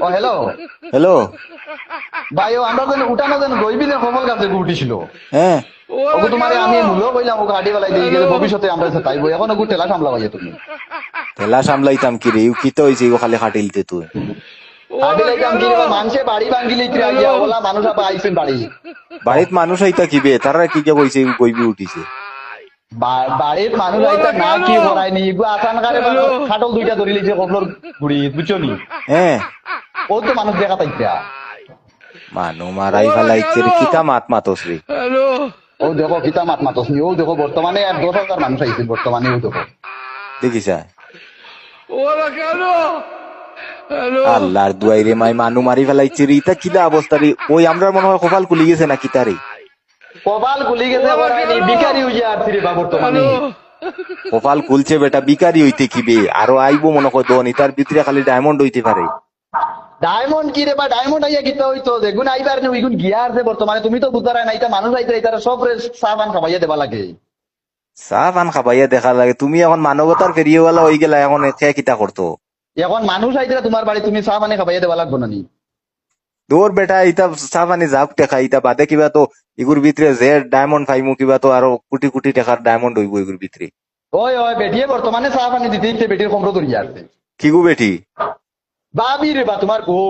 ও hello hello. ভাই ও আমরা যেন উঠানো যেন গইবিনের কমল গাছে উঠিছিল হ্যাঁ, ওকে তোমার আমি মূল্য কইলাম ওকে হাঁটি বেলায় দিয়ে গেলে ভবিষ্যতে আমরা তাইবো এখন ওকে টেলা সামলাবাই তুমি ঠেলা সামলাইতাম কি রে, কি তো হয়েছে খালি খাটিলতে তুই। হাঁটি লাইতাম কি রে মানুষে বাড়ি ভাঙ্গিলে আইয়া ওলা মানুষ আবার আইসেন বাড়ি বাড়িত মানুষ আইতা কিবে, তারা কি কে কইছে গইবি উঠিছে। বাড়ির মানুষ আইতা না কি করায়নি এগুলো আসান কারে খাটল দুইটা ধরি লিছে কবলর গুড়ি বুঝছো নি হ্যাঁ, ও তো মানুষ দেখা তাইতা মানু মারাই ফেলাইছে রে, কিতা মাত মাতস রে। ও দেখো কিতা মাত মাতসনি ও দেখো বর্তমানে 10,000 মানুষ আইছে বর্তমানে ও দেখো দেখিছা আল্লাহর দুয়াই রে, মাই মানু মারি ফেলাইছে রে, ইতা কিলা অবস্থা রে। ওই আমরা মনে হয় কপাল খুলি গেছে না কিতা রে। কপাল গুলি গেছে করায়নি বিকারি হইয়া আসছে রে বা বর্তমানে কপাল খুলছে বেটা, বিকারি হইতে কিবে আরো আইবো মনে হয় দন, ইতার ভিতরে খালি ডায়মন্ড হইতে পারে। ডায়মন্ড কি রে বা ডায়মন্ড আইয়া কিতা হইতো যেগুন আইবার নে ওইগুন গিয়া আছে বর্তমানে তুমি তো বুঝারা না এটা মানুষ আইতে এটার সব রে সাবান খাবাইয়া দেবা লাগে চা পান খাবাইয়া দেখা লাগে। তুমি এখন মানবতার ফেরিয়েওয়ালা হয়ে গেলা, এখন খেয়ে কিতা করতো। এখন মানুষ আইতে তোমার বাড়ি তুমি চা পানি খাবাইয়া দেবা লাগবো না নি দূর বেটা, ইতা চা পানি যাক টেকা, ইতা বাদে কিবা তো এগুর ভিতরে যে ডায়মন্ড পাইমু, কিবা তো আরো কোটি কোটি টাকার ডায়মন্ড হইব এগুর ভিতরে। ওই ওই বেটিয়ে বর্তমানে চা পানি দিতে দিতে বেটির কমরো ধরিয়া আছে কি গো বেটি? ভাবি রে বা তোমার বউ